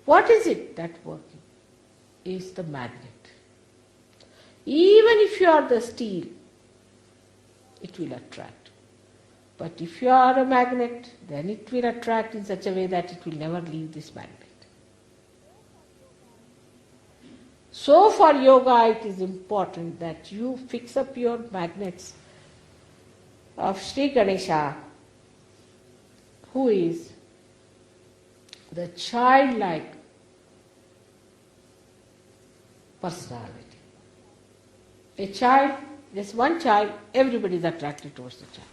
What is it that's working? Is the magnet. Even if you are the steel, it will attract. But if you are a magnet, then it will attract in such a way that it will never leave this magnet. So for yoga it is important that you fix up your magnets of Shri Ganesha, who is the childlike personality. A child, just one child, everybody is attracted towards the child.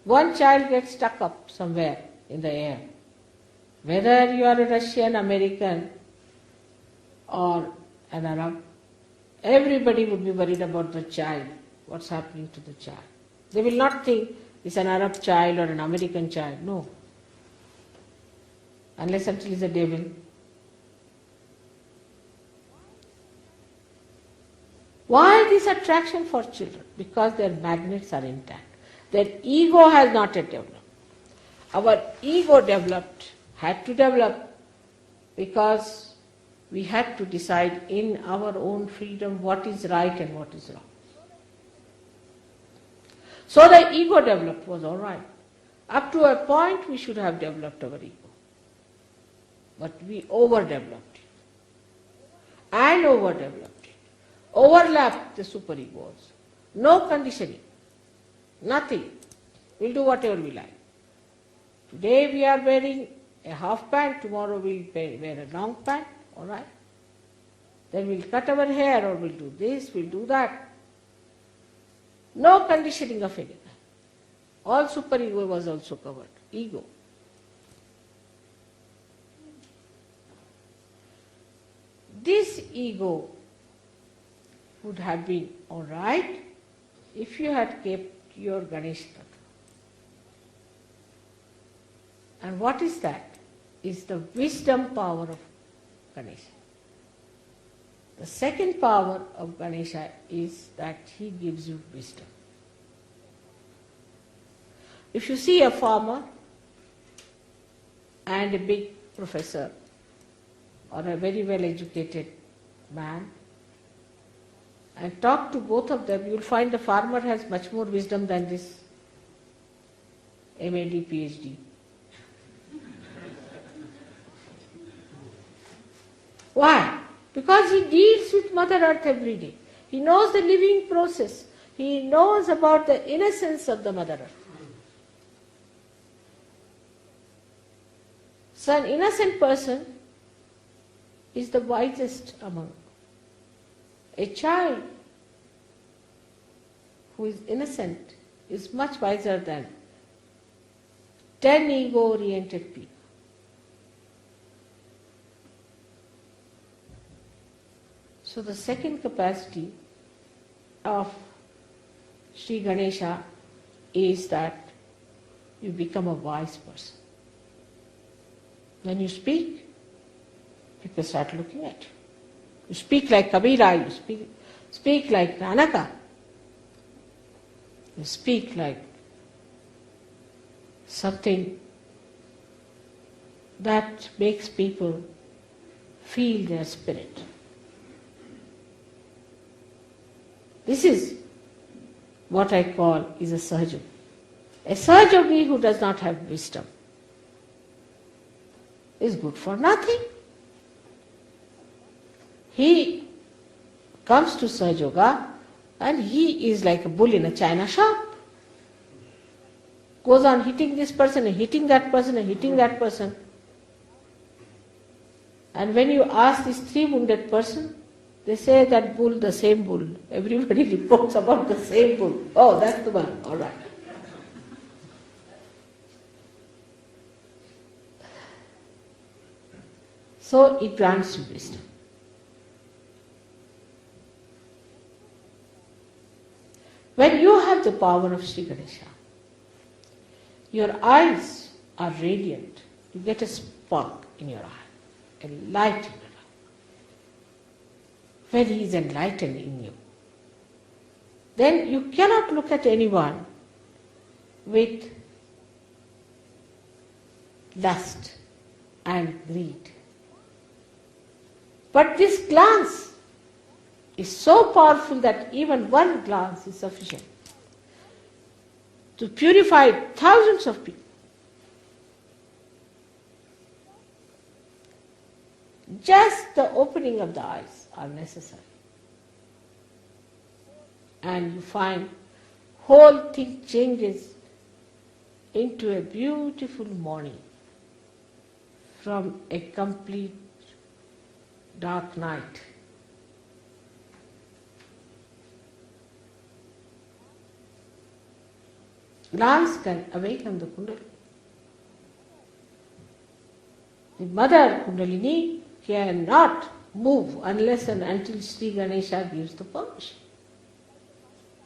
One child gets stuck up somewhere in the air. Whether you are a Russian, American or an Arab, everybody would be worried about the child, what's happening to the child. They will not think it's an Arab child or an American child, no. Unless until it's a devil. Why this attraction for children? Because their magnets are intact. Their ego has not yet developed. Our ego had to develop because we had to decide in our own freedom what is right and what is wrong. So the ego developed was all right. Up to a point we should have developed our ego. But we overdeveloped it. And overdeveloped it. Overlapped the superegos. No conditioning. Nothing. We'll do whatever we like. Today we are wearing a half pant, tomorrow we'll wear a long pant, all right? Then we'll cut our hair or we'll do this, we'll do that. No conditioning of any kind. All superego was also covered. Ego. This ego would have been all right if you had kept your Ganesha Tattva. And what is that? Is the wisdom power of Ganesha. The second power of Ganesha is that he gives you wisdom. If you see a farmer and a big professor or a very well educated man and talk to both of them, you will find the farmer has much more wisdom than this MAD, PhD. Why? Because he deals with Mother Earth every day. He knows the living process. He knows about the innocence of the Mother Earth. So an innocent person is the wisest among. A child who is innocent is much wiser than 10 ego-oriented people. So the second capacity of Shri Ganesha is that you become a wise person. When you speak, people start looking at you. You speak like Kabira, you speak like Nanaka. You speak like something that makes people feel their spirit. This is what I call is a Sahajogi. A Sahajogi who does not have wisdom is good for nothing. He comes to Sahajoga and he is like a bull in a china shop. Goes on hitting this person and hitting that person and hitting that person. And when you ask this three-wounded person, they say that bull, the same bull. Everybody reports about the same bull. Oh, that's the one. All right. So it grants you wisdom. When you have the power of Shri Ganesha, your eyes are radiant. You get a spark in your eye, a light in your eye. When he is enlightened in you, then you cannot look at anyone with lust and greed. But this glance is so powerful that even one glance is sufficient to purify thousands of people. Just the opening of the eyes are necessary. And you find whole thing changes into a beautiful morning from a complete dark night. Glance can awaken the Kundalini. The mother Kundalini cannot move unless and until Shri Ganesha gives the permission.